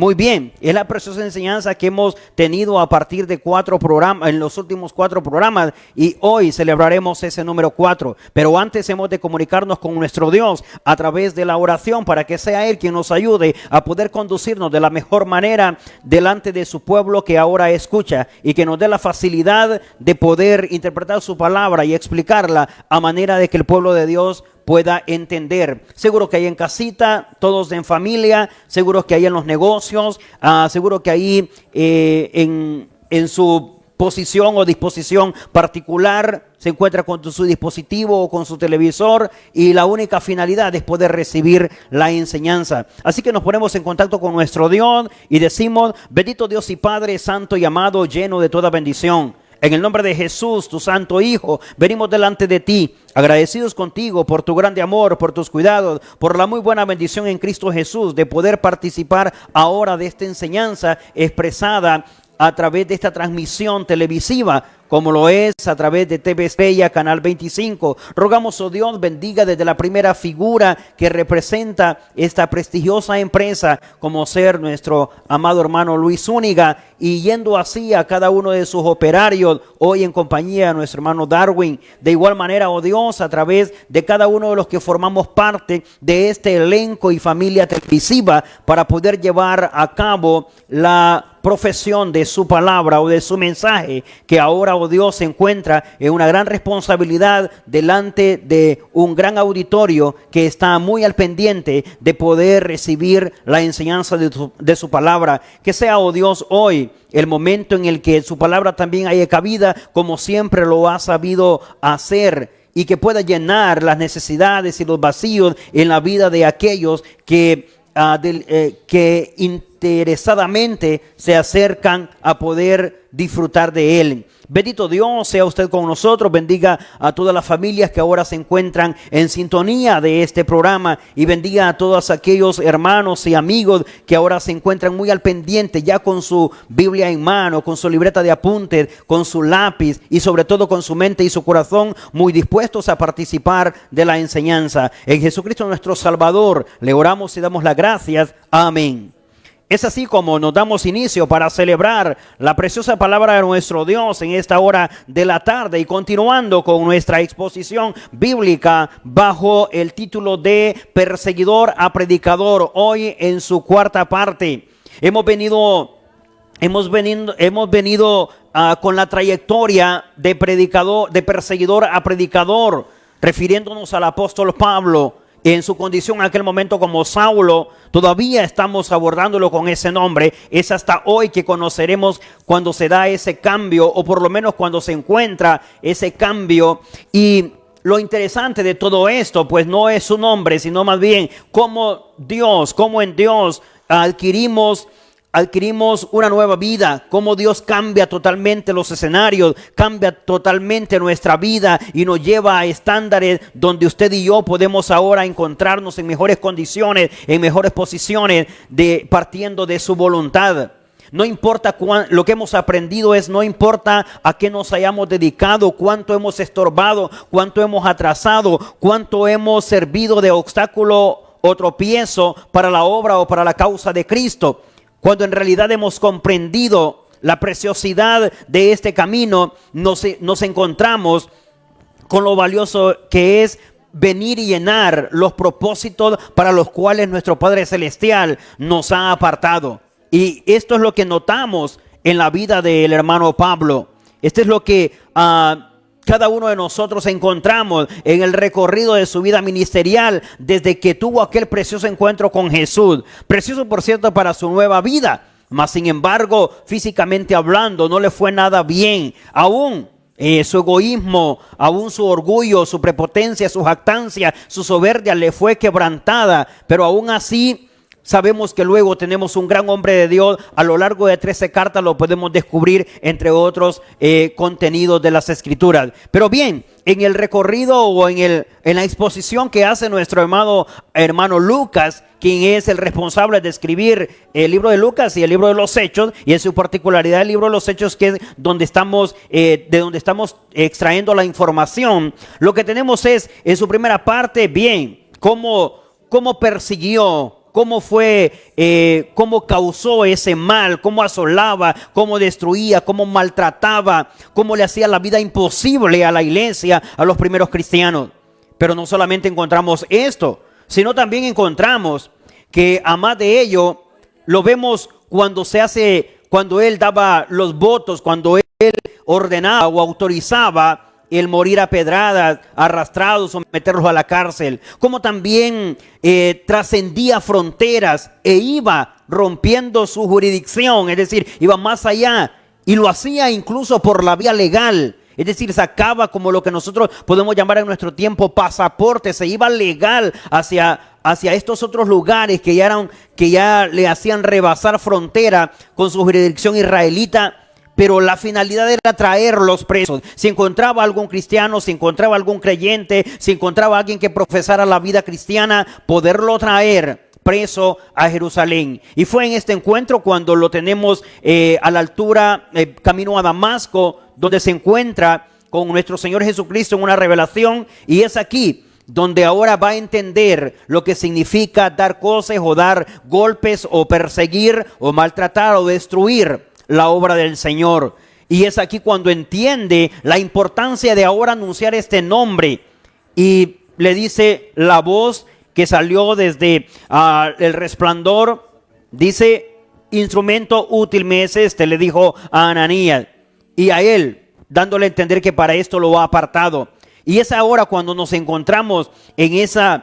Muy bien, es la preciosa enseñanza que hemos tenido a partir de 4 programas, en los últimos 4 programas, y hoy celebraremos ese número 4. Pero antes hemos de comunicarnos con nuestro Dios a través de la oración para que sea Él quien nos ayude a poder conducirnos de la mejor manera delante de su pueblo que ahora escucha, y que nos dé la facilidad de poder interpretar su palabra y explicarla a manera de que el pueblo de Dios pueda entender. Seguro que ahí en casita, todos en familia, seguro que ahí en los negocios, seguro que ahí en su posición o disposición particular se encuentra con su dispositivo o con su televisor, y la única finalidad es poder recibir la enseñanza. Así que nos ponemos en contacto con nuestro Dios y decimos: bendito Dios y Padre santo y amado, lleno de toda bendición. En el nombre de Jesús, tu santo Hijo, venimos delante de ti, agradecidos contigo por tu grande amor, por tus cuidados, por la muy buena bendición en Cristo Jesús de poder participar ahora de esta enseñanza expresada a través de esta transmisión televisiva, como lo es a través de TV Estrella, Canal 25. Rogamos, oh Dios, bendiga desde la primera figura que representa esta prestigiosa empresa, como ser nuestro amado hermano Luis Zúñiga, y yendo así a cada uno de sus operarios, hoy en compañía de nuestro hermano Darwin. De igual manera, oh Dios, a través de cada uno de los que formamos parte de este elenco y familia televisiva, para poder llevar a cabo la profesión de su palabra o de su mensaje, que ahora, oh Dios, se encuentra en una gran responsabilidad delante de un gran auditorio que está muy al pendiente de poder recibir la enseñanza de su palabra. Que sea, oh Dios, hoy el momento en el que su palabra también haya cabida, como siempre lo ha sabido hacer, y que pueda llenar las necesidades y los vacíos en la vida de aquellos que interesadamente se acercan a poder disfrutar de él. Bendito Dios, sea usted con nosotros, bendiga a todas las familias que ahora se encuentran en sintonía de este programa, y bendiga a todos aquellos hermanos y amigos que ahora se encuentran muy al pendiente, ya con su Biblia en mano, con su libreta de apuntes, con su lápiz, y sobre todo con su mente y su corazón muy dispuestos a participar de la enseñanza. En Jesucristo nuestro Salvador le oramos y damos las gracias. Amén. Es así como nos damos inicio para celebrar la preciosa palabra de nuestro Dios en esta hora de la tarde, y continuando con nuestra exposición bíblica bajo el título de Perseguidor a Predicador, hoy en su 4ª parte. Hemos venido con la trayectoria de perseguidor a predicador, refiriéndonos al apóstol Pablo en su condición en aquel momento como Saulo. Todavía estamos abordándolo con ese nombre. Es hasta hoy que conoceremos cuando se da ese cambio, o por lo menos cuando se encuentra ese cambio. Y lo interesante de todo esto, pues no es su nombre, sino más bien cómo en Dios adquirimos una nueva vida, cómo Dios cambia totalmente los escenarios, cambia totalmente nuestra vida y nos lleva a estándares donde usted y yo podemos ahora encontrarnos en mejores condiciones, en mejores posiciones, partiendo de su voluntad. No importa lo que hemos aprendido, no importa a qué nos hayamos dedicado, cuánto hemos estorbado, cuánto hemos atrasado, cuánto hemos servido de obstáculo o tropiezo para la obra o para la causa de Cristo. Cuando en realidad hemos comprendido la preciosidad de este camino, nos encontramos con lo valioso que es venir y llenar los propósitos para los cuales nuestro Padre Celestial nos ha apartado. Y esto es lo que notamos en la vida del hermano Pablo. Esto es lo que cada uno de nosotros encontramos en el recorrido de su vida ministerial desde que tuvo aquel precioso encuentro con Jesús. Precioso, por cierto, para su nueva vida. Mas, sin embargo, físicamente hablando, no le fue nada bien. Aún su egoísmo, aún su orgullo, su prepotencia, su jactancia, su soberbia le fue quebrantada. Pero aún así, sabemos que luego tenemos un gran hombre de Dios. A lo largo de 13 cartas lo podemos descubrir, entre otros contenidos de las Escrituras. Pero bien, en el recorrido o en la exposición que hace nuestro hermano Lucas, quien es el responsable de escribir el libro de Lucas y el libro de los Hechos, y en su particularidad el libro de los Hechos, que es de donde estamos extrayendo la información, lo que tenemos es en su primera parte, bien, cómo persiguió cómo causó ese mal, cómo asolaba, cómo destruía, cómo maltrataba, cómo le hacía la vida imposible a la iglesia, a los primeros cristianos. Pero no solamente encontramos esto, sino también encontramos que además de ello, lo vemos cuando él daba los votos, cuando él ordenaba o autorizaba el morir a pedradas, arrastrados o meterlos a la cárcel, como también trascendía fronteras e iba rompiendo su jurisdicción, es decir, iba más allá y lo hacía incluso por la vía legal. Es decir, sacaba como lo que nosotros podemos llamar en nuestro tiempo pasaporte, se iba legal hacia estos otros lugares que ya le hacían rebasar frontera con su jurisdicción israelita. Pero la finalidad era traerlos presos. Si encontraba algún cristiano, si encontraba algún creyente, si encontraba alguien que profesara la vida cristiana, poderlo traer preso a Jerusalén. Y fue en este encuentro cuando lo tenemos a la altura, camino a Damasco, donde se encuentra con nuestro Señor Jesucristo en una revelación. Y es aquí donde ahora va a entender lo que significa dar cosas o dar golpes o perseguir o maltratar o destruir la obra del Señor. Y es aquí cuando entiende la importancia de ahora anunciar este nombre. Y le dice la voz que salió desde el resplandor, dice: instrumento útil me es este, le dijo a Ananías. Y a él, dándole a entender que para esto lo ha apartado. Y es ahora cuando nos encontramos en ese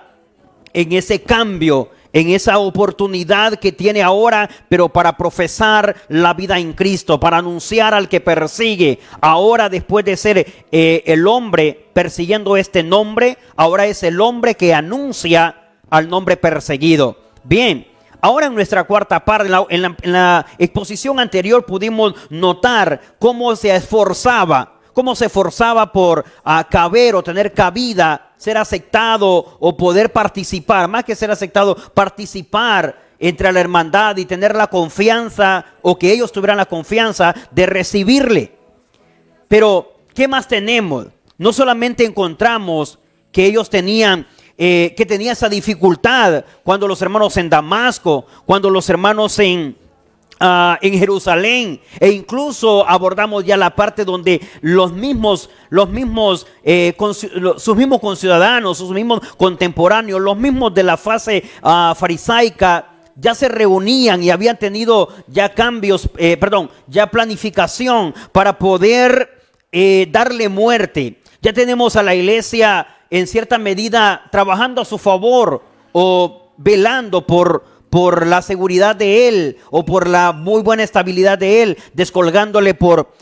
cambio, en esa oportunidad que tiene ahora, pero para profesar la vida en Cristo, para anunciar al que persigue. Ahora, después de ser el hombre persiguiendo este nombre, ahora es el hombre que anuncia al nombre perseguido. Bien, ahora en nuestra cuarta parte, en la exposición anterior pudimos notar cómo se esforzaba por caber o tener cabida, ser aceptado o poder participar, más que ser aceptado, participar entre la hermandad y tener la confianza, o que ellos tuvieran la confianza de recibirle. Pero, ¿qué más tenemos? No solamente encontramos que ellos tenían esa dificultad cuando los hermanos en Damasco, cuando los hermanos en Jerusalén, e incluso abordamos ya la parte donde sus mismos conciudadanos, sus mismos contemporáneos, los mismos de la fase farisaica, ya se reunían y habían tenido ya ya planificación para poder darle muerte. Ya tenemos a la iglesia en cierta medida trabajando a su favor o velando por la seguridad de él o por la muy buena estabilidad de él, descolgándole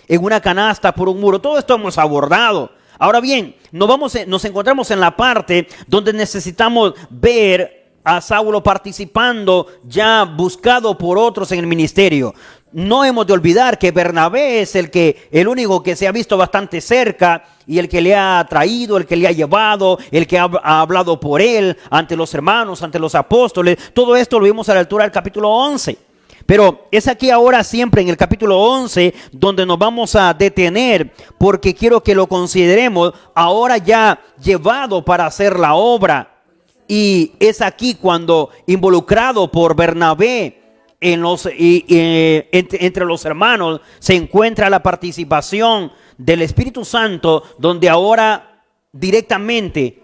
en una canasta por un muro. Todo esto hemos abordado. Ahora bien, nos encontramos en la parte donde necesitamos ver a Saulo participando, ya buscado por otros en el ministerio. No hemos de olvidar que Bernabé es el único que se ha visto bastante cerca, y el que le ha traído, el que le ha llevado, el que ha hablado por él ante los hermanos, ante los apóstoles. Todo esto lo vimos a la altura del capítulo 11. Pero es aquí ahora siempre en el capítulo 11 donde nos vamos a detener, porque quiero que lo consideremos ahora ya llevado para hacer la obra. Y es aquí cuando, involucrado por Bernabé entre los hermanos, se encuentra la participación del Espíritu Santo, donde ahora directamente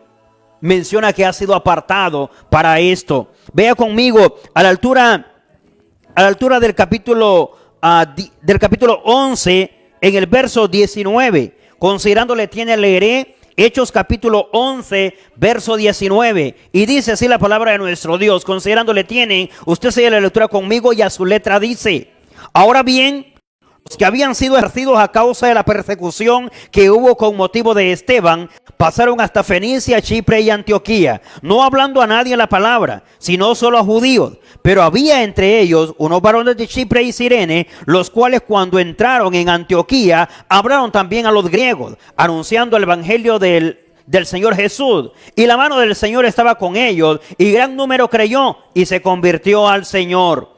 menciona que ha sido apartado para esto. Vea conmigo a la altura del capítulo 11, en el verso 19. Considerándole tiene, leeré Hechos capítulo 11, verso 19. Y dice así la palabra de nuestro Dios. Considerándole tienen, usted sigue la lectura conmigo, y a su letra dice: ahora bien, los que habían sido ejercidos a causa de la persecución que hubo con motivo de Esteban, pasaron hasta Fenicia, Chipre y Antioquía, no hablando a nadie la palabra, sino solo a judíos. Pero había entre ellos unos varones de Chipre y Cirene, los cuales cuando entraron en Antioquía, hablaron también a los griegos, anunciando el evangelio del Señor Jesús. Y la mano del Señor estaba con ellos, y gran número creyó y se convirtió al Señor.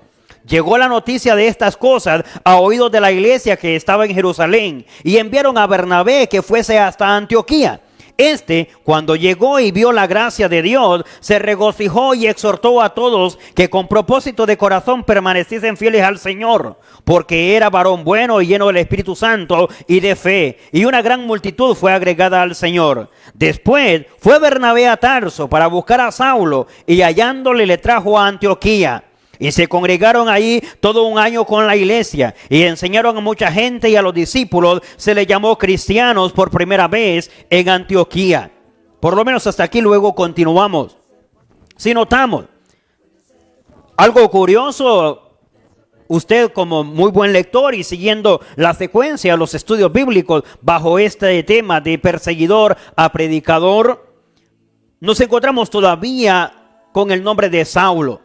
Llegó la noticia de estas cosas a oídos de la iglesia que estaba en Jerusalén, y enviaron a Bernabé que fuese hasta Antioquía. Cuando llegó y vio la gracia de Dios, se regocijó y exhortó a todos que con propósito de corazón permaneciesen fieles al Señor, porque era varón bueno y lleno del Espíritu Santo y de fe, y una gran multitud fue agregada al Señor. Después fue Bernabé a Tarso para buscar a Saulo, y hallándole le trajo a Antioquía. Y se congregaron ahí todo un año con la iglesia y enseñaron a mucha gente, y a los discípulos se les llamó cristianos por primera vez en Antioquía. Por lo menos hasta aquí. Luego continuamos. Si notamos algo curioso, usted como muy buen lector y siguiendo la secuencia de los estudios bíblicos bajo este tema de perseguidor a predicador, nos encontramos todavía con el nombre de Saulo.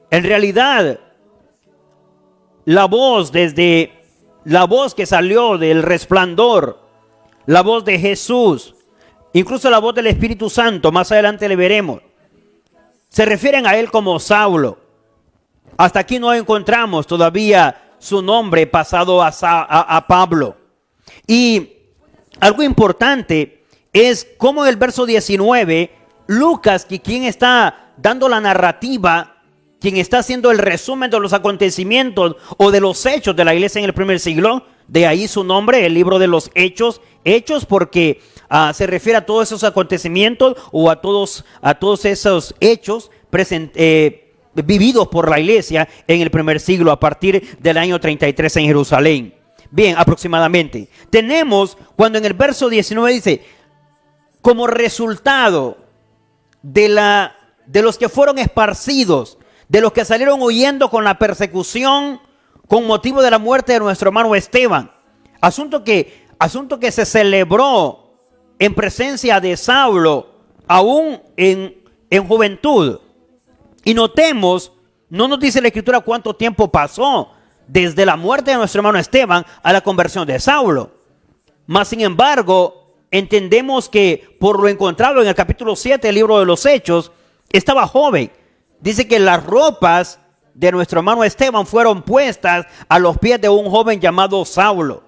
En realidad, la voz que salió del resplandor, la voz de Jesús, incluso la voz del Espíritu Santo, más adelante le veremos, se refieren a él como Saulo. Hasta aquí no encontramos todavía su nombre pasado a Pablo. Y algo importante es cómo en el verso 19, Lucas, quien está dando la narrativa, quien está haciendo el resumen de los acontecimientos o de los hechos de la iglesia en el primer siglo, de ahí su nombre, el libro de los Hechos, porque se refiere a todos esos acontecimientos o a todos esos hechos vividos por la iglesia en el primer siglo a partir del año 33 en Jerusalén. Bien, aproximadamente. Tenemos cuando en el verso 19 dice, como resultado de los que fueron esparcidos, de los que salieron huyendo con la persecución con motivo de la muerte de nuestro hermano Esteban. Asunto que se celebró en presencia de Saulo, aún en juventud. Y notemos, no nos dice la Escritura cuánto tiempo pasó desde la muerte de nuestro hermano Esteban a la conversión de Saulo. Mas, sin embargo, entendemos que por lo encontrado en el capítulo 7 del libro de los Hechos, estaba joven. Dice que las ropas de nuestro hermano Esteban fueron puestas a los pies de un joven llamado Saulo.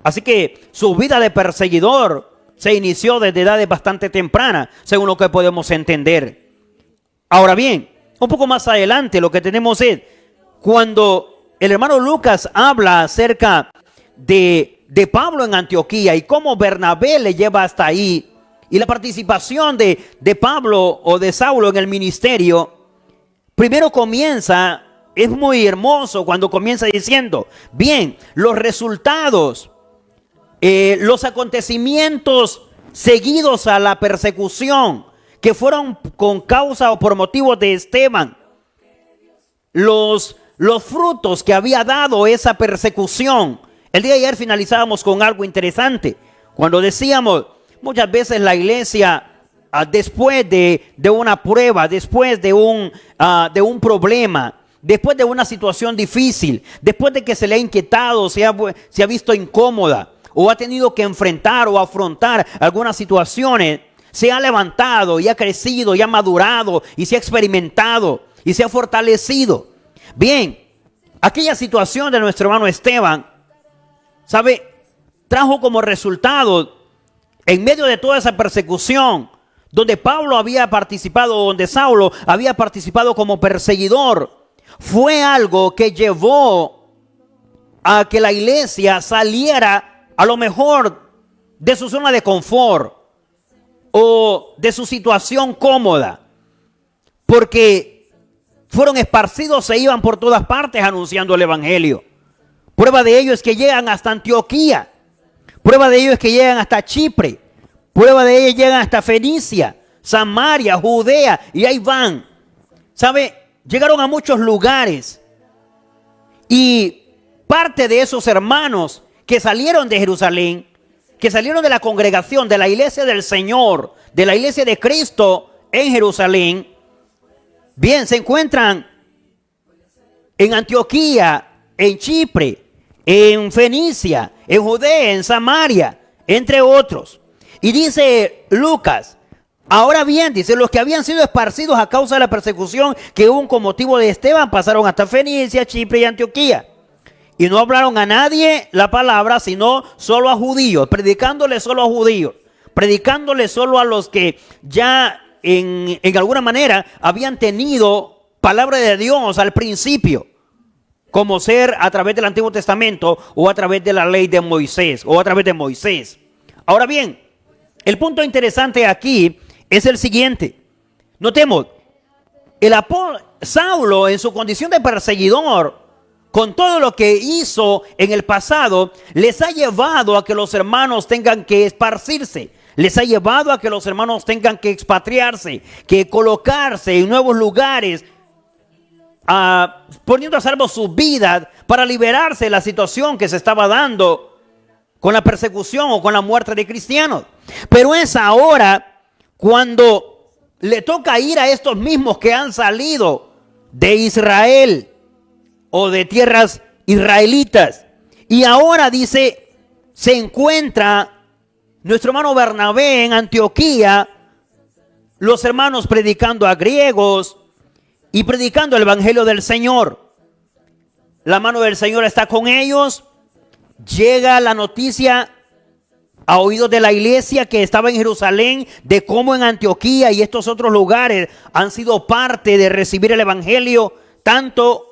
Así que su vida de perseguidor se inició desde edades bastante tempranas, según lo que podemos entender. Ahora bien, un poco más adelante lo que tenemos es cuando el hermano Lucas habla acerca de Pablo en Antioquía y cómo Bernabé le lleva hasta ahí, y la participación de Pablo o de Saulo en el ministerio. Primero comienza, es muy hermoso cuando comienza diciendo, bien, los resultados, los acontecimientos seguidos a la persecución que fueron con causa o por motivo de Esteban, los frutos que había dado esa persecución. El día de ayer finalizábamos con algo interesante, cuando decíamos, muchas veces la iglesia, después de una prueba, después de un problema, después de una situación difícil, después de que se le ha inquietado, se ha visto incómoda o ha tenido que enfrentar o afrontar algunas situaciones, se ha levantado y ha crecido y ha madurado y se ha experimentado y se ha fortalecido. Bien, aquella situación de nuestro hermano Esteban, ¿sabe? Trajo como resultado, en medio de toda esa persecución, donde Pablo había participado, donde Saulo había participado como perseguidor, fue algo que llevó a que la iglesia saliera a lo mejor de su zona de confort o de su situación cómoda, porque fueron esparcidos, se iban por todas partes anunciando el evangelio. Prueba de ello es que llegan hasta Antioquía, prueba de ello es que llegan hasta Chipre, prueba de ello llegan hasta Fenicia, Samaria, Judea, y ahí van. ¿Sabe? Llegaron a muchos lugares, y parte de esos hermanos que salieron de Jerusalén, que salieron de la congregación, de la iglesia del Señor, de la iglesia de Cristo en Jerusalén, bien, se encuentran en Antioquía, en Chipre, en Fenicia, en Judea, en Samaria, entre otros. Y dice Lucas, ahora bien, dice, los que habían sido esparcidos a causa de la persecución que hubo con motivo de Esteban pasaron hasta Fenicia, Chipre y Antioquía. Y no hablaron a nadie la palabra, sino solo a judíos, predicándole solo a judíos. predicándole solo a los que ya en alguna manera habían tenido palabra de Dios al principio, como ser a través del Antiguo Testamento o a través de la ley de Moisés o a través de Moisés. Ahora bien, el punto interesante aquí es el siguiente. Notemos, Saulo en su condición de perseguidor, con todo lo que hizo en el pasado, les ha llevado a que los hermanos tengan que esparcirse. Les ha llevado a que los hermanos tengan que expatriarse, que colocarse en nuevos lugares, poniendo a salvo sus vidas para liberarse de la situación que se estaba dando con la persecución o con la muerte de cristianos. Pero es ahora cuando le toca ir a estos mismos que han salido de Israel o de tierras israelitas. Y ahora dice, se encuentra nuestro hermano Bernabé en Antioquía, los hermanos predicando a griegos y predicando el evangelio del Señor. La mano del Señor está con ellos. Llega la noticia a oídos de la iglesia que estaba en Jerusalén de cómo en Antioquía y estos otros lugares han sido parte de recibir el evangelio, tanto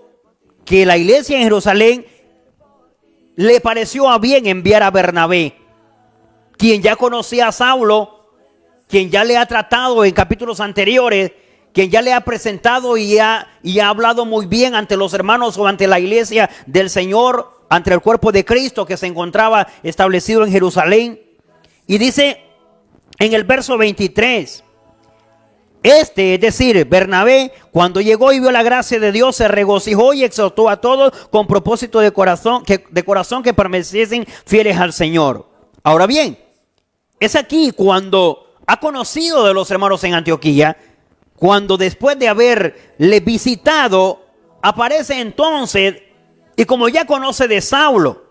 que la iglesia en Jerusalén le pareció a bien enviar a Bernabé, quien ya conocía a Saulo, quien ya le ha tratado en capítulos anteriores, quien ya le ha presentado y ha hablado muy bien ante los hermanos o ante la iglesia del Señor, ante el cuerpo de Cristo que se encontraba establecido en Jerusalén. Y dice en el verso 23, es decir, Bernabé, cuando llegó y vio la gracia de Dios, se regocijó y exhortó a todos con propósito de corazón que permaneciesen fieles al Señor. Ahora bien, es aquí cuando ha conocido de los hermanos en Antioquía, cuando después de haberle visitado, aparece entonces, y como ya conoce de Saulo,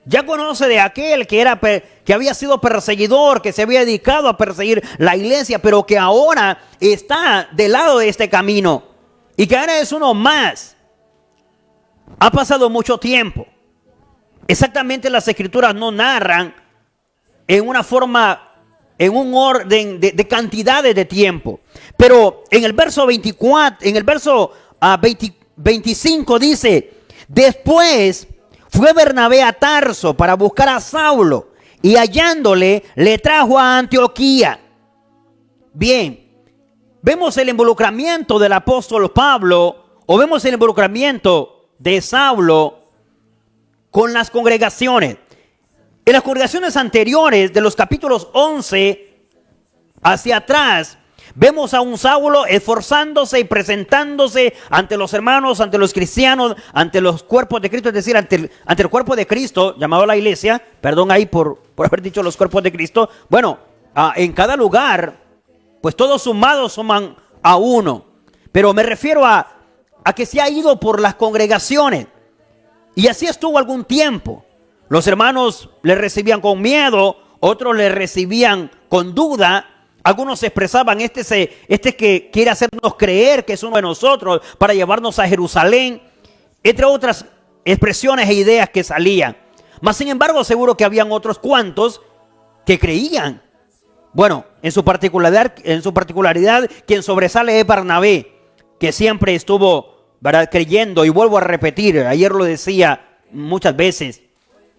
ya conoce de aquel que había sido perseguidor, que se había dedicado a perseguir la iglesia, pero que ahora está del lado de este camino y que ahora es uno más. Ha pasado mucho tiempo. Exactamente las escrituras no narran en una forma, en un orden de cantidades de tiempo. Pero en el verso 24, en el verso 25 dice, después fue Bernabé a Tarso para buscar a Saulo y hallándole le trajo a Antioquía. Bien, vemos el involucramiento del apóstol Pablo o vemos el involucramiento de Saulo con las congregaciones. En las congregaciones anteriores de los capítulos 11 hacia atrás, vemos a un Saulo esforzándose y presentándose ante los hermanos, ante los cristianos, ante los cuerpos de Cristo, es decir, ante el cuerpo de Cristo, llamado la iglesia, perdón ahí por haber dicho los cuerpos de Cristo. Bueno, en cada lugar, pues todos sumados suman a uno. Pero me refiero a que se ha ido por las congregaciones. Y así estuvo algún tiempo. Los hermanos le recibían con miedo, otros le recibían con duda. Algunos expresaban, este que quiere hacernos creer que es uno de nosotros para llevarnos a Jerusalén, entre otras expresiones e ideas que salían. Mas sin embargo, seguro que habían otros cuantos que creían. Bueno, en su particularidad, quien sobresale es Bernabé, que siempre estuvo, ¿verdad?, creyendo. Y vuelvo a repetir, ayer lo decía muchas veces,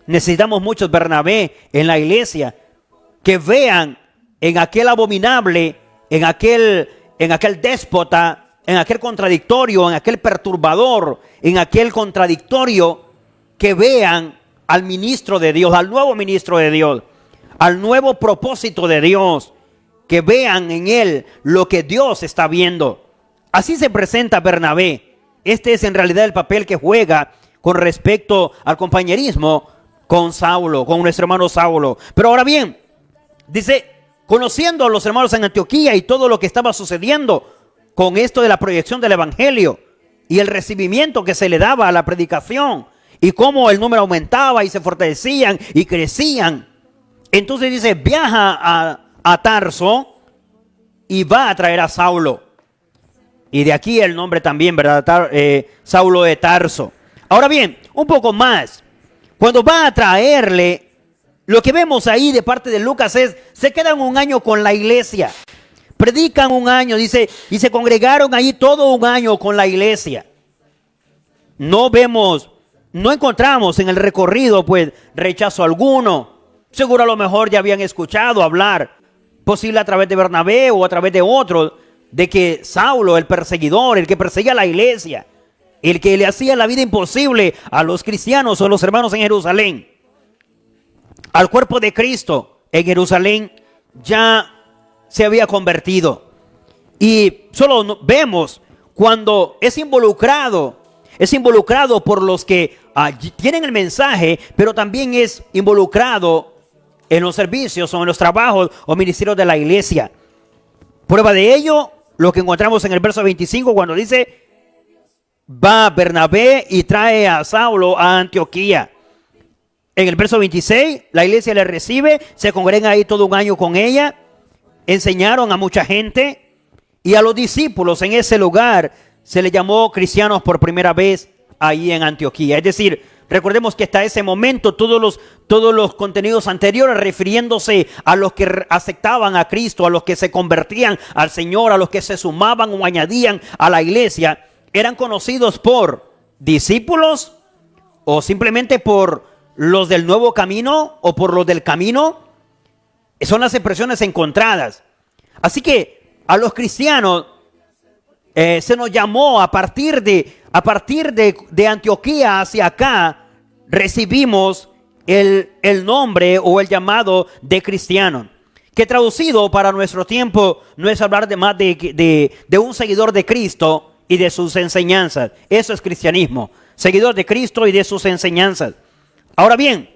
necesitamos muchos Bernabé en la iglesia que vean en aquel abominable, en aquel déspota, en aquel contradictorio, en aquel perturbador, en aquel contradictorio, que vean al ministro de Dios, al nuevo ministro de Dios, al nuevo propósito de Dios, que vean en él lo que Dios está viendo. Así se presenta Bernabé. Este es en realidad el papel que juega con respecto al compañerismo con Saulo, con nuestro hermano Saulo. Pero ahora bien, dice, conociendo a los hermanos en Antioquía y todo lo que estaba sucediendo con esto de la proyección del evangelio y el recibimiento que se le daba a la predicación y cómo el número aumentaba y se fortalecían y crecían, entonces dice, viaja a Tarso y va a traer a Saulo. Y de aquí el nombre también, ¿verdad? Saulo de Tarso. Ahora bien, un poco más. Cuando va a traerle, lo que vemos ahí de parte de Lucas es, se quedan un año con la iglesia. Predican un año, dice, y se congregaron ahí todo un año con la iglesia. No encontramos en el recorrido, pues, rechazo alguno. Seguro a lo mejor ya habían escuchado hablar, posible a través de Bernabé o a través de otros, de que Saulo, el perseguidor, el que perseguía a la iglesia, el que le hacía la vida imposible a los cristianos o a los hermanos en Jerusalén, al cuerpo de Cristo en Jerusalén, ya se había convertido. Y solo vemos cuando es involucrado por los que tienen el mensaje, pero también es involucrado en los servicios o en los trabajos o ministerios de la iglesia. Prueba de ello, lo que encontramos en el verso 25 cuando dice, va Bernabé y trae a Saulo a Antioquía. En el verso 26, la iglesia le recibe, se congregan ahí todo un año con ella, enseñaron a mucha gente y a los discípulos en ese lugar se les llamó cristianos por primera vez ahí en Antioquía. Es decir, recordemos que hasta ese momento todos los contenidos anteriores refiriéndose a los que aceptaban a Cristo, a los que se convertían al Señor, a los que se sumaban o añadían a la iglesia, eran conocidos por discípulos o simplemente por los del nuevo camino o por los del camino. Son las expresiones encontradas. Así que a los cristianos se nos llamó a partir de Antioquía hacia acá, recibimos el nombre o el llamado de cristiano, que traducido para nuestro tiempo no es hablar de más de un seguidor de Cristo y de sus enseñanzas. Eso es cristianismo, seguidor de Cristo y de sus enseñanzas. Ahora bien,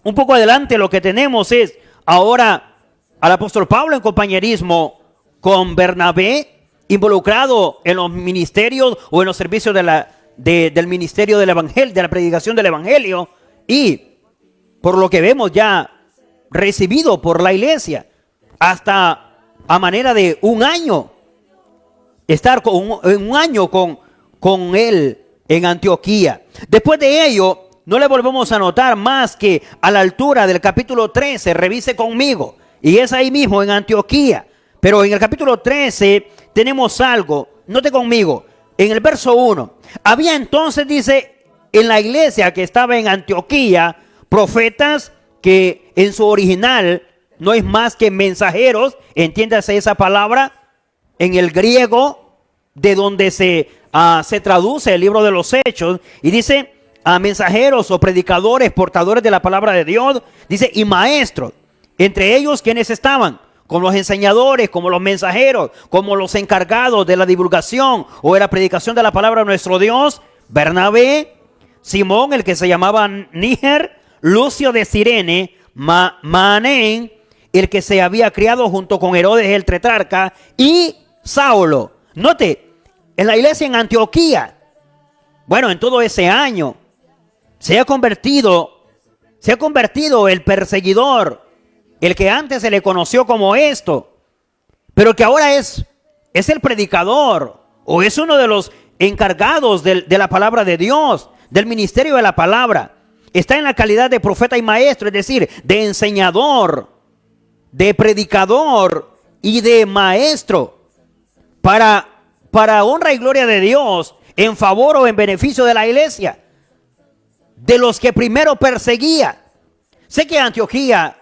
un poco adelante lo que tenemos es ahora al apóstol Pablo en compañerismo con Bernabé, involucrado en los ministerios o en los servicios del ministerio del evangelio, de la predicación del evangelio, y por lo que vemos ya recibido por la iglesia hasta a manera de un año, estar un año con él en Antioquía. Después de ello, no le volvemos a notar más que a la altura del capítulo 13, revise conmigo, y es ahí mismo en Antioquía. Pero en el capítulo 13 tenemos algo, note conmigo, en el verso 1, había entonces, dice, en la iglesia que estaba en Antioquía, profetas que en su original no es más que mensajeros, entiéndase esa palabra, en el griego, de donde se traduce el libro de los Hechos, y dice, a mensajeros o predicadores, portadores de la palabra de Dios, dice, y maestros, entre ellos quienes estaban, como los enseñadores, como los mensajeros, como los encargados de la divulgación o de la predicación de la palabra de nuestro Dios, Bernabé, Simón, el que se llamaba Níger, Lucio de Cirene, Manén, el que se había criado junto con Herodes el tetrarca, y Saulo. Note, en la iglesia en Antioquía, bueno, en todo ese año, se ha convertido el perseguidor, el que antes se le conoció como esto, pero que ahora es el predicador o es uno de los encargados de la palabra de Dios, del ministerio de la palabra. Está en la calidad de profeta y maestro, es decir, de enseñador, de predicador y de maestro para honra y gloria de Dios, en favor o en beneficio de la iglesia, de los que primero perseguía. Sé que Antioquía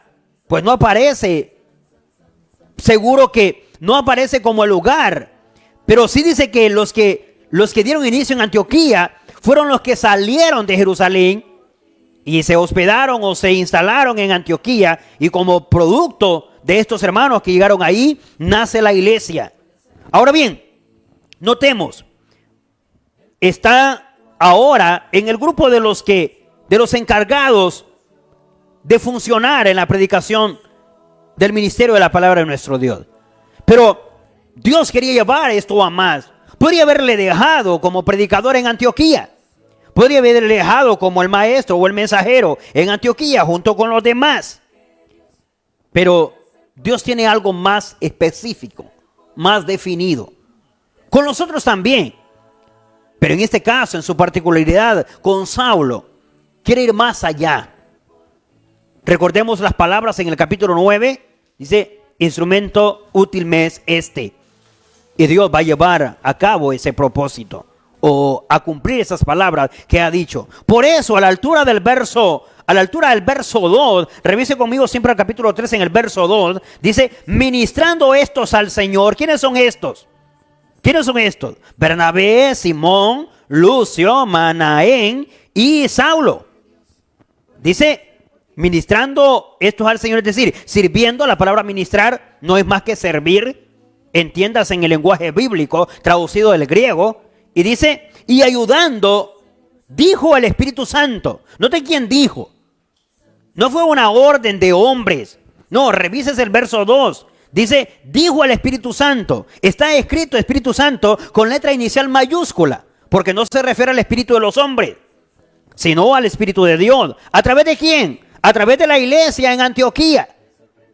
pues no aparece, seguro que no aparece como el lugar, pero sí dice que los que dieron inicio en Antioquía fueron los que salieron de Jerusalén y se hospedaron o se instalaron en Antioquía, y como producto de estos hermanos que llegaron ahí, nace la iglesia. Ahora bien, notemos, está ahora en el grupo de los encargados de funcionar en la predicación del ministerio de la palabra de nuestro Dios. Pero Dios quería llevar esto a más. Podría haberle dejado como predicador en Antioquía. Podría haberle dejado como el maestro o el mensajero en Antioquía junto con los demás. Pero Dios tiene algo más específico, más definido. Con nosotros también. Pero en este caso, en su particularidad, con Saulo, quiere ir más allá. Recordemos las palabras en el capítulo 9. Dice, instrumento útil me es este. Y Dios va a llevar a cabo ese propósito o a cumplir esas palabras que ha dicho. Por eso, a la altura del verso 2, revise conmigo siempre el capítulo 3 en el verso 2, dice, ministrando estos al Señor. ¿Quiénes son estos? ¿Quiénes son estos? Bernabé, Simón, Lucio, Manaén y Saulo. Dice, ministrando estos al Señor, es decir, sirviendo. La palabra ministrar no es más que servir, entiendas en el lenguaje bíblico, traducido del griego. Y dice, y ayudando, dijo el Espíritu Santo. Note quién dijo. No fue una orden de hombres. No, revises el verso 2. Dice, dijo el Espíritu Santo. Está escrito Espíritu Santo con letra inicial mayúscula, porque no se refiere al espíritu de los hombres, sino al Espíritu de Dios. ¿A través de quién? A través de la iglesia en Antioquía.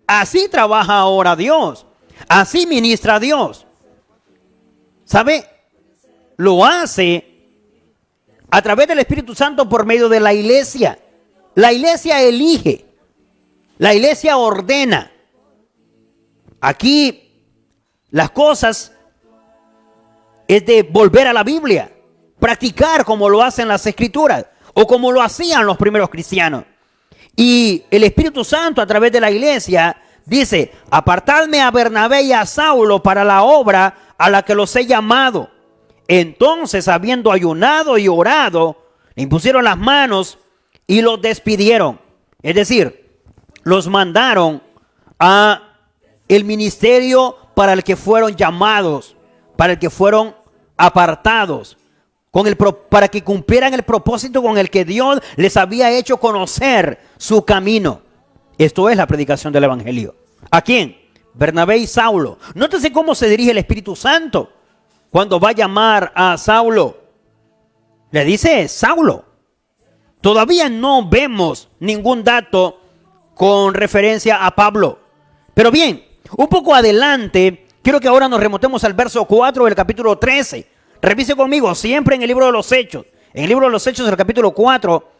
Así trabaja ahora Dios. Así ministra Dios. ¿Sabe? Lo hace a través del Espíritu Santo por medio de la iglesia. La iglesia elige. La iglesia ordena. Aquí las cosas es de volver a la Biblia. Practicar como lo hacen las Escrituras o como lo hacían los primeros cristianos. Y el Espíritu Santo a través de la iglesia dice, apartadme a Bernabé y a Saulo para la obra a la que los he llamado. Entonces, habiendo ayunado y orado, le impusieron las manos y los despidieron. Es decir, los mandaron a el ministerio para el que fueron llamados, para el que fueron apartados, para que cumplieran el propósito con el que Dios les había hecho conocer su camino. Esto es la predicación del evangelio. ¿A quién? Bernabé y Saulo. Nótese cómo se dirige el Espíritu Santo cuando va a llamar a Saulo. Le dice Saulo. Todavía no vemos ningún dato con referencia a Pablo. Pero bien, un poco adelante, quiero que ahora nos remontemos al verso 4 del capítulo 13. Revise conmigo, siempre en el libro de los Hechos. En el libro de los Hechos, del capítulo 4,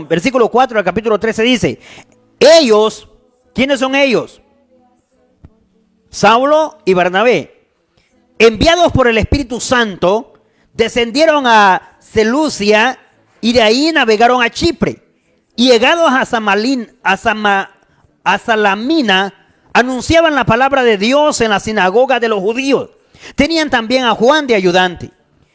versículo 4 del capítulo 13 dice, ellos, ¿quiénes son ellos? Saulo y Bernabé, enviados por el Espíritu Santo, descendieron a Seleucia y de ahí navegaron a Chipre. Y llegados a Salamina, anunciaban la palabra de Dios en la sinagoga de los judíos. Tenían también a Juan de ayudante.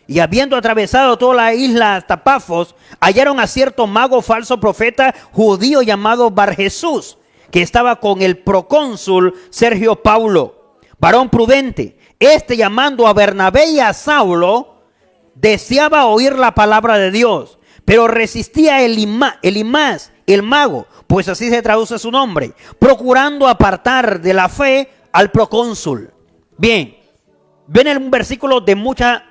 Y habiendo atravesado toda la isla hasta Pafos, hallaron a cierto mago falso profeta judío llamado Barjesús, que estaba con el procónsul Sergio Paulo, varón prudente. Este, llamando a Bernabé y a Saulo, deseaba oír la palabra de Dios, pero resistía Elimas, el mago, pues así se traduce su nombre, procurando apartar de la fe al procónsul. Bien, ven en un versículo de mucha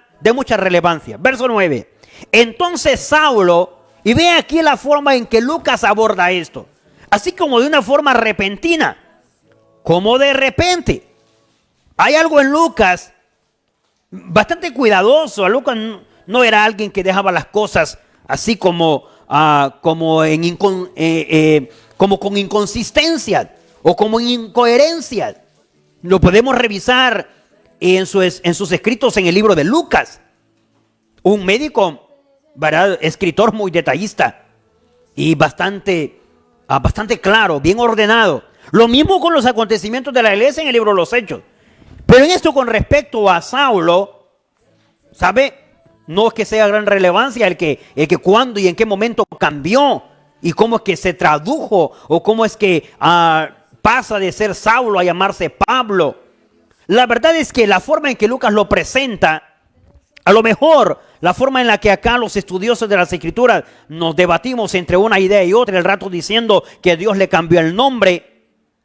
relevancia. Verso 9. Entonces Saulo, y ve aquí la forma en que Lucas aborda esto, así como de una forma repentina, como de repente. Hay algo en Lucas bastante cuidadoso. Lucas no era alguien que dejaba las cosas así como con inconsistencia o como incoherencia. Lo podemos revisar en sus escritos en el libro de Lucas. Un médico, ¿verdad?, escritor muy detallista y bastante claro, bien ordenado. Lo mismo con los acontecimientos de la iglesia en el libro de los Hechos. Pero en esto con respecto a Saulo, ¿sabe? No es que sea gran relevancia el que cuándo y en qué momento cambió y cómo es que se tradujo o cómo es que pasa de ser Saulo a llamarse Pablo. La verdad es que la forma en que Lucas lo presenta, a lo mejor la forma en la que acá los estudiosos de las Escrituras nos debatimos entre una idea y otra, el rato diciendo que Dios le cambió el nombre.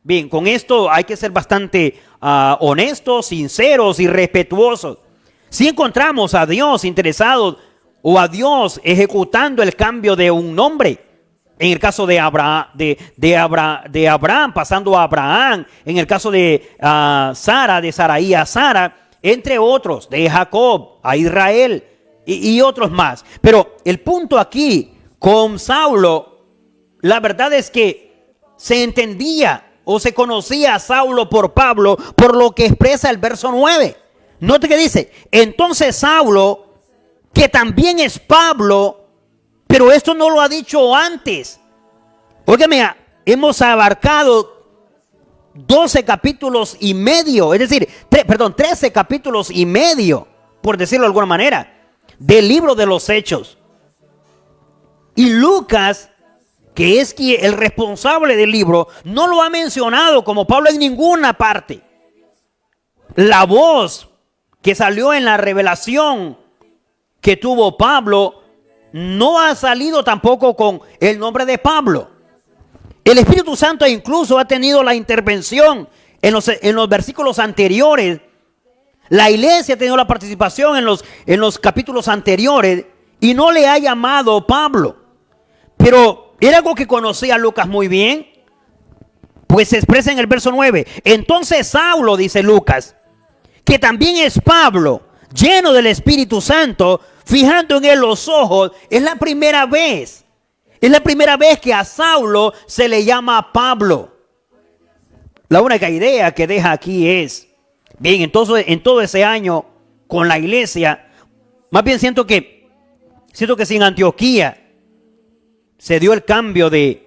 Bien, con esto hay que ser bastante honestos, sinceros y respetuosos. Si encontramos a Dios interesado o a Dios ejecutando el cambio de un nombre, en el caso de Abraham pasando a Abraham, en el caso de Sara, de Saraí a Sara, entre otros, de Jacob a Israel y otros más. Pero el punto aquí con Saulo la verdad es que se entendía o se conocía a Saulo por Pablo por lo que expresa el verso 9. Note que dice, entonces Saulo, que también es Pablo, pero esto no lo ha dicho antes. Óigame, hemos abarcado 12 capítulos y medio, es decir, 13 capítulos y medio, por decirlo de alguna manera, del libro de los Hechos. Y Lucas, que es el responsable del libro, no lo ha mencionado como Pablo en ninguna parte. La voz que salió en la revelación que tuvo Pablo no ha salido tampoco con el nombre de Pablo. El Espíritu Santo incluso ha tenido la intervención en los versículos anteriores. La iglesia ha tenido la participación en los capítulos anteriores y no le ha llamado Pablo. Pero era algo que conocía Lucas muy bien, pues se expresa en el verso 9. Entonces Saulo, dice Lucas, que también es Pablo, lleno del Espíritu Santo, fijando en él los ojos, es la primera vez. Es la primera vez que a Saulo se le llama Pablo. La única idea que deja aquí es, bien, entonces en todo ese año con la iglesia, más bien siento que si en Antioquía se dio el cambio de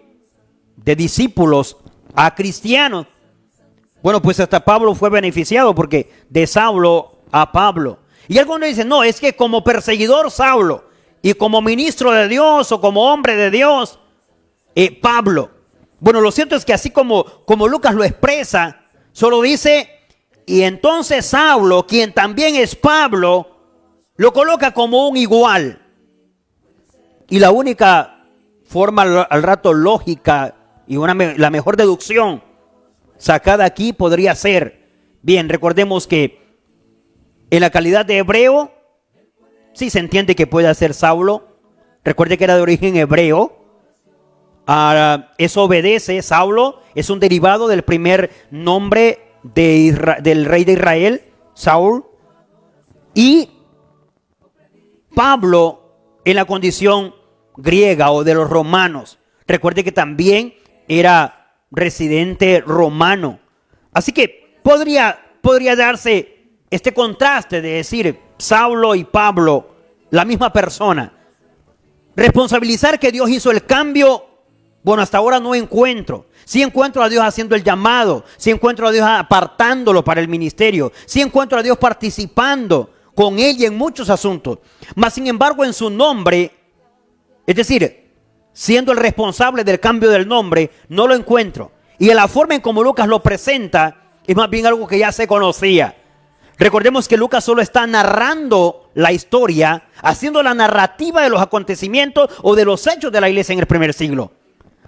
discípulos a cristianos, bueno, pues hasta Pablo fue beneficiado porque de Saulo a Pablo. Y algunos dicen, no, es que como perseguidor Saulo y como ministro de Dios o como hombre de Dios, Pablo. Bueno, lo cierto es que así como Lucas lo expresa, solo dice, y entonces Saulo, quien también es Pablo, lo coloca como un igual. Y la única forma al rato lógica y la mejor deducción sacada aquí podría ser, bien, recordemos que en la calidad de hebreo, sí se entiende que puede ser Saulo. Recuerde que era de origen hebreo. Eso obedece, Saulo es un derivado del primer nombre del rey de Israel, Saúl. Y Pablo en la condición griega o de los romanos. Recuerde que también era residente romano. Así que podría darse este contraste de decir Saulo y Pablo, la misma persona. Responsabilizar que Dios hizo el cambio, bueno, hasta ahora no encuentro. Sí encuentro a Dios haciendo el llamado, sí encuentro a Dios apartándolo para el ministerio, sí encuentro a Dios participando con él y en muchos asuntos. Mas sin embargo en su nombre, es decir, siendo el responsable del cambio del nombre, no lo encuentro. Y en la forma en como Lucas lo presenta, es más bien algo que ya se conocía. Recordemos que Lucas solo está narrando la historia, haciendo la narrativa de los acontecimientos o de los hechos de la iglesia en el primer siglo.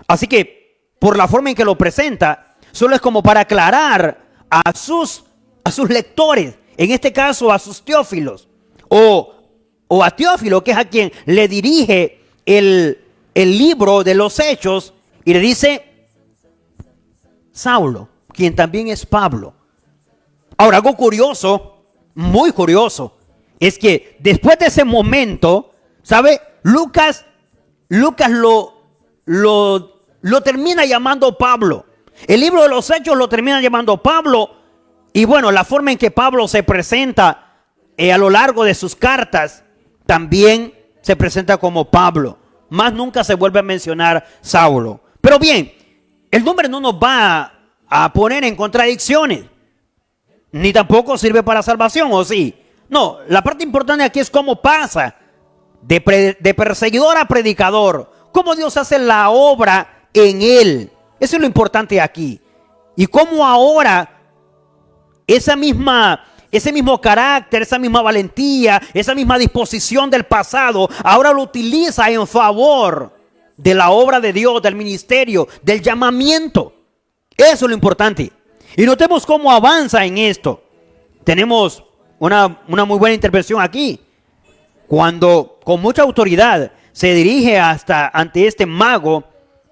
Así que, por la forma en que lo presenta, solo es como para aclarar a sus lectores, en este caso a sus teófilos, o a Teófilo, que es a quien le dirige el libro de los hechos, y le dice, Saulo, quien también es Pablo. Ahora, algo curioso, muy curioso, es que después de ese momento, ¿sabe? Lucas lo termina llamando Pablo. El libro de los Hechos lo termina llamando Pablo. Y bueno, la forma en que Pablo se presenta a lo largo de sus cartas, también se presenta como Pablo. Más nunca se vuelve a mencionar Saulo. Pero bien, el nombre no nos va a poner en contradicciones. Ni tampoco sirve para salvación, ¿o sí? No, la parte importante aquí es cómo pasa de perseguidor a predicador. Cómo Dios hace la obra en él. Eso es lo importante aquí. Y cómo ahora ese mismo carácter, esa misma valentía, esa misma disposición del pasado, ahora lo utiliza en favor de la obra de Dios, del ministerio, del llamamiento. Eso es lo importante. Y notemos cómo avanza en esto. Tenemos una muy buena intervención aquí. Cuando con mucha autoridad se dirige ante este mago,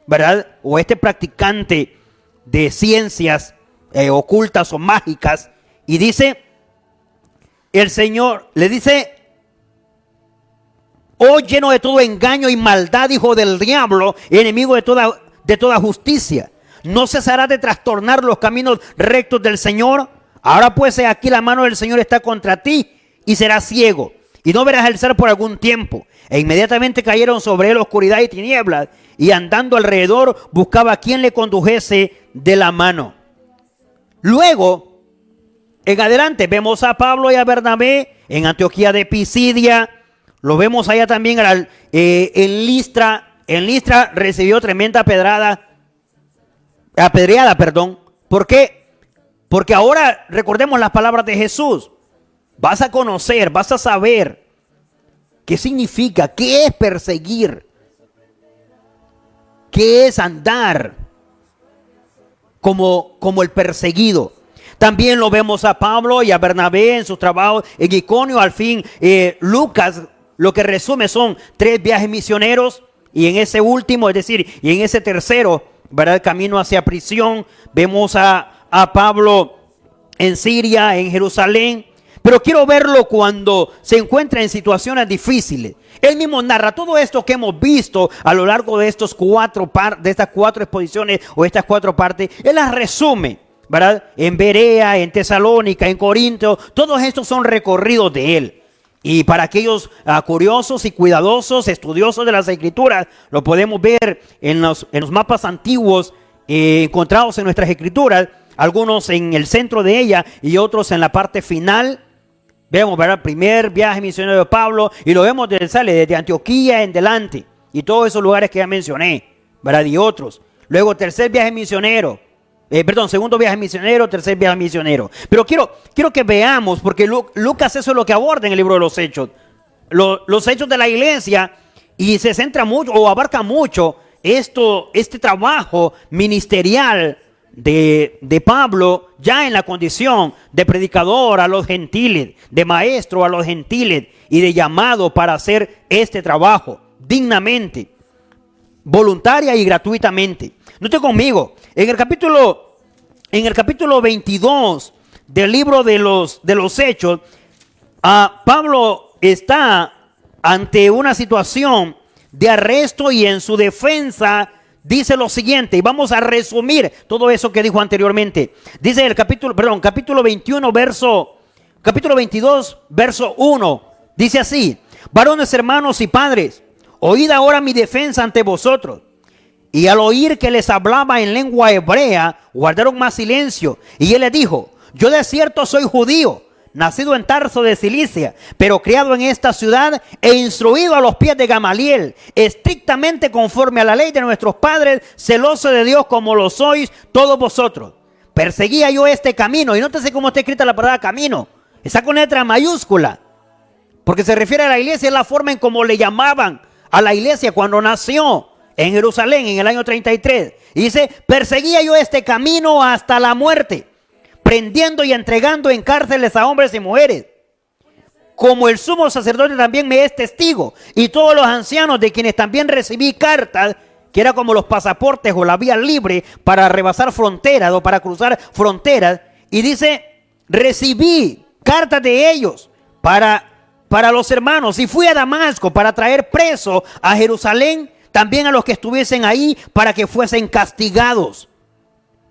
¿verdad? O este practicante de ciencias ocultas o mágicas. Y dice, el Señor le dice, oh lleno de todo engaño y maldad, hijo del diablo, enemigo de toda de toda justicia. ¿No cesarás de trastornar los caminos rectos del Señor? Ahora pues he aquí la mano del Señor está contra ti y serás ciego y no verás el sol por algún tiempo. E inmediatamente cayeron sobre él oscuridad y tinieblas y andando alrededor buscaba a quien le condujese de la mano. Luego, en adelante, vemos a Pablo y a Bernabé en Antioquía de Pisidia. Lo vemos allá también en Listra. En Listra recibió tremenda apedreada. ¿Por qué? Porque ahora recordemos las palabras de Jesús. Vas a conocer, vas a saber qué significa, qué es perseguir, qué es andar como el perseguido. También lo vemos a Pablo y a Bernabé en sus trabajos en Iconio. Al fin, Lucas lo que resume son 3 viajes misioneros. Y en ese último, es decir, y en ese tercero, ¿verdad? El camino hacia prisión. Vemos a Pablo en Siria, en Jerusalén. Pero quiero verlo cuando se encuentra en situaciones difíciles. Él mismo narra todo esto que hemos visto a lo largo de estas 4 exposiciones o estas 4 partes. Él las resume, ¿verdad? En Berea, en Tesalónica, en Corinto. Todos estos son recorridos de él. Y para aquellos curiosos y cuidadosos, estudiosos de las Escrituras, lo podemos ver en los mapas antiguos encontrados en nuestras Escrituras, algunos en el centro de ella y otros en la parte final. Vemos, ¿verdad? Primer viaje misionero de Pablo y lo vemos desde Antioquía en delante y todos esos lugares que ya mencioné, ¿verdad? Y otros. Luego tercer viaje misionero. Segundo viaje misionero, tercer viaje misionero. Pero quiero que veamos, porque Lucas eso es lo que aborda en el libro de los Hechos. Los hechos de la iglesia, y se centra mucho o abarca mucho este trabajo ministerial de Pablo, ya en la condición de predicador a los gentiles, de maestro a los gentiles y de llamado para hacer este trabajo dignamente, voluntaria y gratuitamente. Note conmigo, en el capítulo 22 del libro de los Hechos, Pablo está ante una situación de arresto y en su defensa dice lo siguiente, y vamos a resumir todo eso que dijo anteriormente. Dice el capítulo 22, verso 1, dice así: varones, hermanos y padres, oíd ahora mi defensa ante vosotros. Y al oír que les hablaba en lengua hebrea, guardaron más silencio. Y él les dijo: yo de cierto soy judío, nacido en Tarso de Cilicia, pero criado en esta ciudad e instruido a los pies de Gamaliel, estrictamente conforme a la ley de nuestros padres, celoso de Dios como lo sois todos vosotros. Perseguía yo este camino, y nótese cómo está escrita la palabra camino, está con letra mayúscula, porque se refiere a la iglesia, es la forma en cómo le llamaban a la iglesia cuando nació en Jerusalén en el año 33. Y dice: perseguía yo este camino hasta la muerte, prendiendo y entregando en cárceles a hombres y mujeres, como el sumo sacerdote también me es testigo, y todos los ancianos, de quienes también recibí cartas, que era como los pasaportes o la vía libre para rebasar fronteras o para cruzar fronteras. Y dice: recibí cartas de ellos para los hermanos, y fui a Damasco para traer preso a Jerusalén también a los que estuviesen ahí, para que fuesen castigados.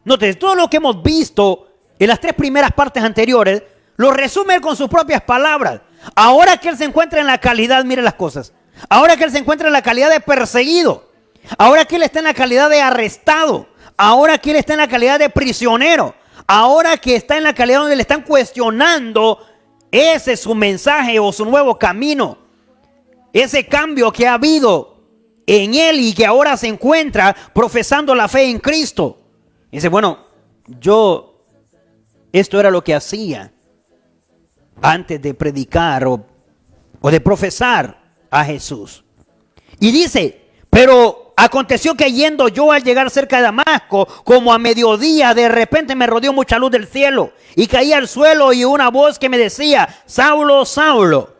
Noten, todo lo que hemos visto en las 3 primeras partes anteriores, lo resume él con sus propias palabras. Ahora que él se encuentra en la calidad, mire las cosas, ahora que él se encuentra en la calidad de perseguido, ahora que él está en la calidad de arrestado, ahora que él está en la calidad de prisionero, ahora que está en la calidad donde le están cuestionando ese es su mensaje o su nuevo camino, ese cambio que ha habido en él y que ahora se encuentra profesando la fe en Cristo. Dice: bueno, esto era lo que hacía antes de predicar o de profesar a Jesús. Y dice: pero aconteció que yendo yo al llegar cerca de Damasco, como a mediodía, de repente me rodeó mucha luz del cielo y caí al suelo, y una voz que me decía: Saulo, Saulo.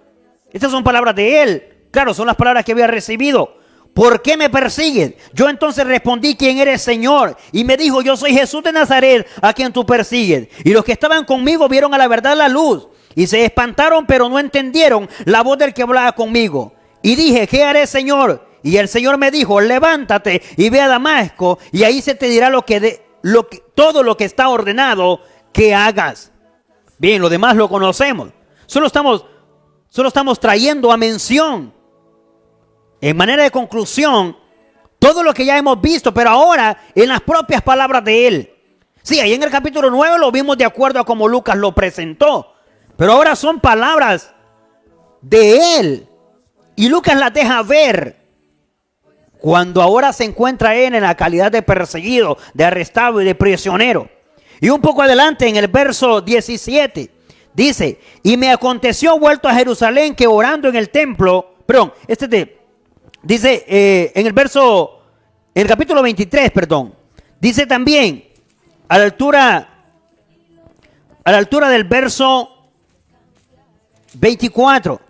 Estas son palabras de él, claro, son las palabras que había recibido. ¿Por qué me persigues? Yo entonces respondí: ¿quién eres, Señor? Y me dijo: yo soy Jesús de Nazaret, a quien tú persigues. Y los que estaban conmigo vieron a la verdad la luz, y se espantaron, pero no entendieron la voz del que hablaba conmigo. Y dije: ¿qué haré, Señor? Y el Señor me dijo, levántate y ve a Damasco, y ahí se te dirá todo lo que está ordenado que hagas. Bien, lo demás lo conocemos. Solo estamos trayendo a mención, en manera de conclusión, todo lo que ya hemos visto, pero ahora en las propias palabras de Él. Sí, ahí en el capítulo 9 lo vimos de acuerdo a como Lucas lo presentó, pero ahora son palabras de Él. Y Lucas las deja ver cuando ahora se encuentra Él en la calidad de perseguido, de arrestado y de prisionero. Y un poco adelante en el verso 17 dice, y me aconteció vuelto a Jerusalén que orando en el templo, dice en el capítulo 23, dice también a la altura del verso 24,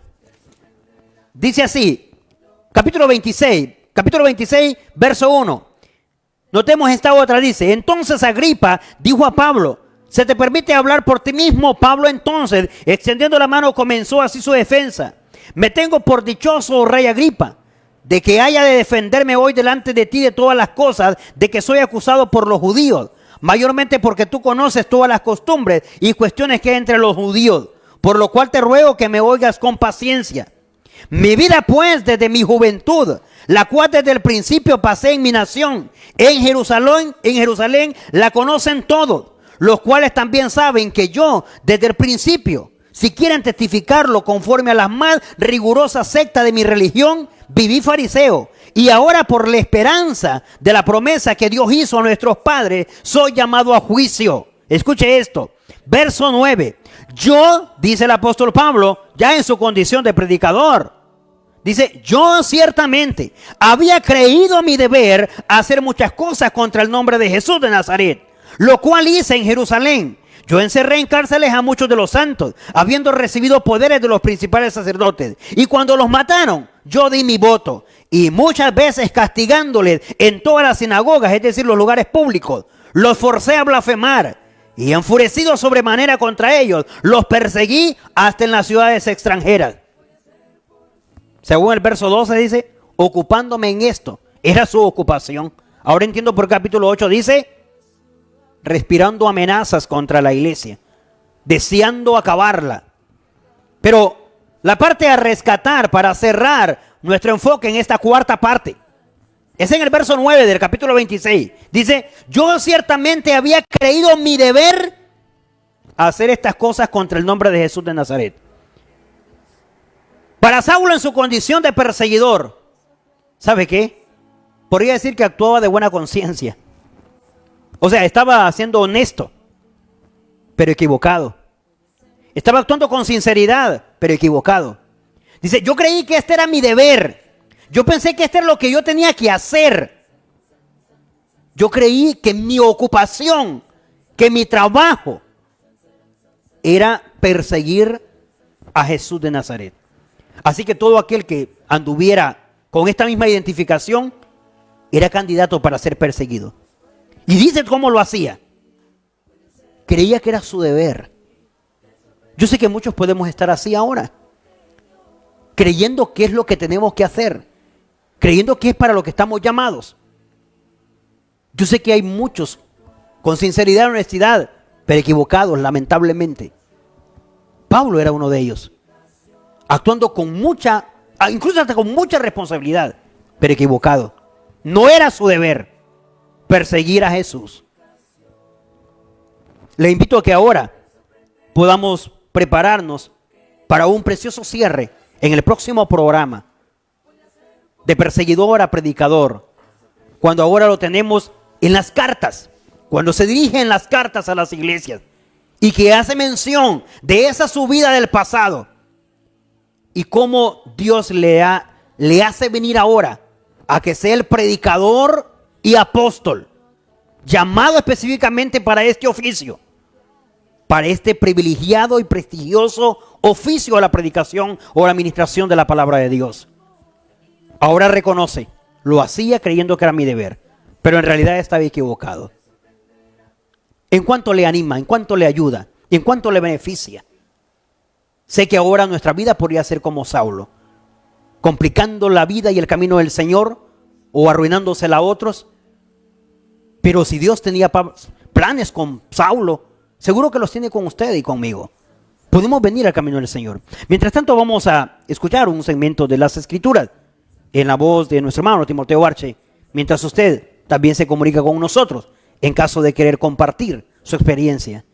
dice así, capítulo 26, verso 1. Notemos esta otra, dice, entonces Agripa dijo a Pablo, ¿se te permite hablar por ti mismo? Pablo entonces, extendiendo la mano, comenzó así su defensa. Me tengo por dichoso, oh rey Agripa, de que haya de defenderme hoy delante de ti de todas las cosas de que soy acusado por los judíos, mayormente porque tú conoces todas las costumbres y cuestiones que hay entre los judíos, por lo cual te ruego que me oigas con paciencia. Mi vida pues desde mi juventud, la cual desde el principio pasé en mi nación, en Jerusalén la conocen todos, los cuales también saben que yo desde el principio, si quieren testificarlo conforme a la más rigurosa secta de mi religión, viví fariseo, y ahora por la esperanza de la promesa que Dios hizo a nuestros padres, soy llamado a juicio. Escuche esto, verso 9. Yo, dice el apóstol Pablo, ya en su condición de predicador, dice, yo ciertamente había creído mi deber hacer muchas cosas contra el nombre de Jesús de Nazaret, lo cual hice en Jerusalén. Yo encerré en cárceles a muchos de los santos, habiendo recibido poderes de los principales sacerdotes. Y cuando los mataron, yo di mi voto. Y muchas veces castigándoles en todas las sinagogas, es decir, los lugares públicos, los forcé a blasfemar. Y enfurecido sobremanera contra ellos, los perseguí hasta en las ciudades extranjeras. Según el verso 12 dice, ocupándome en esto, era su ocupación. Ahora entiendo por capítulo 8 dice, respirando amenazas contra la iglesia, deseando acabarla. Pero la parte a rescatar para cerrar nuestro enfoque en esta cuarta parte es en el verso 9 del capítulo 26. Dice, yo ciertamente había creído mi deber hacer estas cosas contra el nombre de Jesús de Nazaret. Para Saulo en su condición de perseguidor, ¿sabe qué? Podría decir que actuaba de buena conciencia. O sea, estaba siendo honesto, pero equivocado. Estaba actuando con sinceridad, pero equivocado. Dice, yo creí que este era mi deber. Yo pensé que este era lo que yo tenía que hacer. Yo creí que mi ocupación, que mi trabajo era perseguir a Jesús de Nazaret. Así que todo aquel que anduviera con esta misma identificación era candidato para ser perseguido. Y dice cómo lo hacía. Creía que era su deber. Yo sé que muchos podemos estar así ahora, creyendo que es lo que tenemos que hacer, creyendo que es para lo que estamos llamados. Yo sé que hay muchos con sinceridad y honestidad, pero equivocados, lamentablemente. Pablo era uno de ellos, actuando con mucha, incluso hasta con mucha responsabilidad, pero equivocado. No era su deber perseguir a Jesús. Le invito a que ahora podamos prepararnos para un precioso cierre en el próximo programa de perseguidor a predicador, cuando ahora lo tenemos en las cartas, cuando se dirigen las cartas a las iglesias y que hace mención de esa subida del pasado y cómo Dios le hace venir ahora a que sea el predicador y apóstol, llamado específicamente para este oficio, para este privilegiado y prestigioso oficio de la predicación o la administración de la palabra de Dios. Ahora reconoce, lo hacía creyendo que era mi deber, pero en realidad estaba equivocado. ¿En cuánto le anima? ¿En cuánto le ayuda? ¿En cuánto le beneficia? Sé que ahora nuestra vida podría ser como Saulo, complicando la vida y el camino del Señor o arruinándosela a otros. Pero si Dios tenía planes con Saulo, seguro que los tiene con usted y conmigo. Podemos venir al camino del Señor. Mientras tanto, vamos a escuchar un segmento de las Escrituras en la voz de nuestro hermano Timoteo Arche, mientras usted también se comunica con nosotros en caso de querer compartir su experiencia.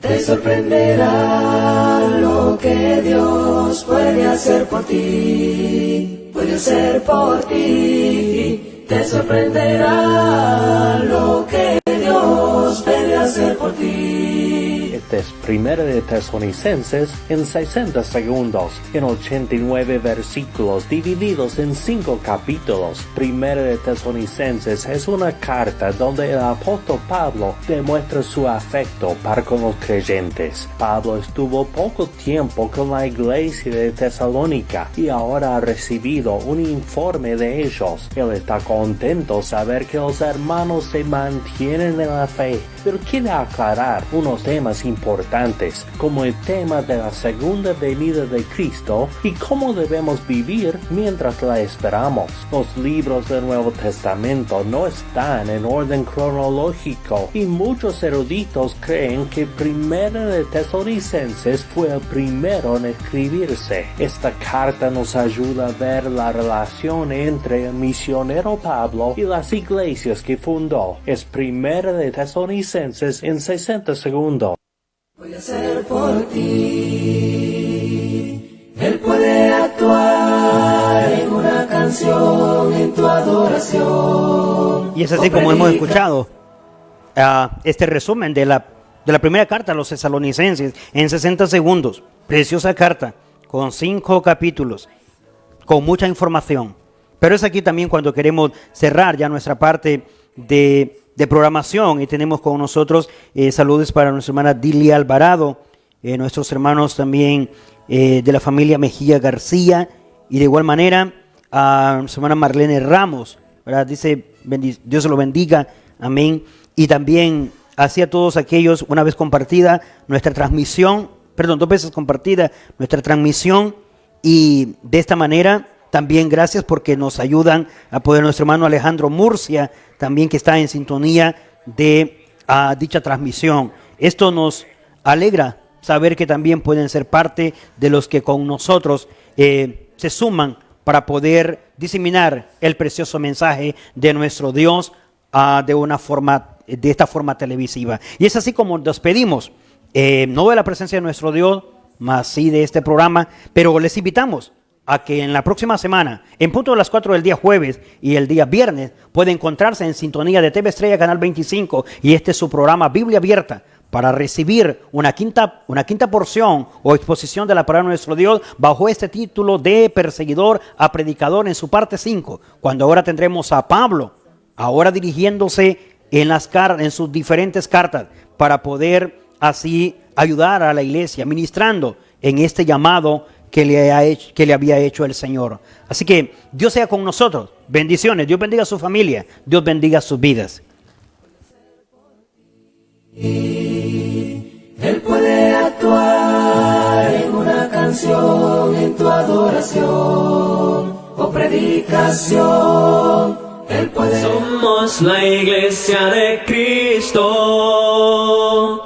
Te sorprenderá lo que Dios puede hacer por ti, puede hacer por ti. Te sorprenderá lo que Dios puede hacer por ti. Este es Primera de Tesalonicenses en 60 segundos, en 89 versículos divididos en 5 capítulos. Primera de Tesalonicenses es una carta donde el apóstol Pablo demuestra su afecto para con los creyentes. Pablo estuvo poco tiempo con la iglesia de Tesalónica y ahora ha recibido un informe de ellos. Él está contento saber que los hermanos se mantienen en la fe, pero quiere aclarar unos temas importantes, como el tema de la segunda venida de Cristo y cómo debemos vivir mientras la esperamos. Los libros del Nuevo Testamento no están en orden cronológico y muchos eruditos creen que Primera de Tesalonicenses fue el primero en escribirse. Esta carta nos ayuda a ver la relación entre el misionero Pablo y las iglesias que fundó. Es Primera de Tesalonicenses en 60 segundos. Puede hacer por ti. Él puede actuar en una canción, en tu adoración. Y es así como hemos escuchado este resumen de la primera carta a los tesalonicenses en 60 segundos. Preciosa carta con 5 capítulos, con mucha información. Pero es aquí también cuando queremos cerrar ya nuestra parte de programación y tenemos con nosotros saludos para nuestra hermana Dilia Alvarado, nuestros hermanos también de la familia Mejía García y de igual manera a nuestra hermana Marlene Ramos, ¿verdad? Dice Dios se lo bendiga, amén. Y también así a todos aquellos, una vez compartida nuestra transmisión, 2 veces compartida nuestra transmisión, y de esta manera también gracias porque nos ayudan a poder nuestro hermano Alejandro Murcia, también que está en sintonía de dicha transmisión. Esto nos alegra saber que también pueden ser parte de los que con nosotros se suman para poder diseminar el precioso mensaje de nuestro Dios de esta forma televisiva. Y es así como nos pedimos, no de la presencia de nuestro Dios, mas sí de este programa, pero les invitamos a que en la próxima semana, en punto de las 4 del día jueves y el día viernes, puede encontrarse en sintonía de TV Estrella Canal 25 y este es su programa Biblia Abierta para recibir una quinta porción o exposición de la palabra de nuestro Dios bajo este título de perseguidor a predicador en su parte 5, cuando ahora tendremos a Pablo, ahora dirigiéndose en sus diferentes cartas para poder así ayudar a la iglesia, ministrando en este llamado que le había hecho el Señor. Así que Dios sea con nosotros. Bendiciones. Dios bendiga a su familia. Dios bendiga sus vidas. Él puede actuar en una canción, en tu adoración o predicación. Él puede. Somos la iglesia de Cristo.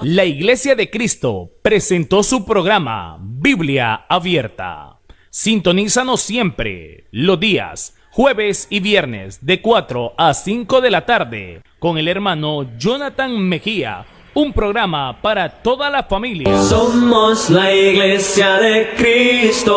La Iglesia de Cristo presentó su programa Biblia Abierta. Sintonízanos siempre los días jueves y viernes de 4 a 5 de la tarde con el hermano Jonathan Mejía, un programa para toda la familia. Somos la iglesia de Cristo.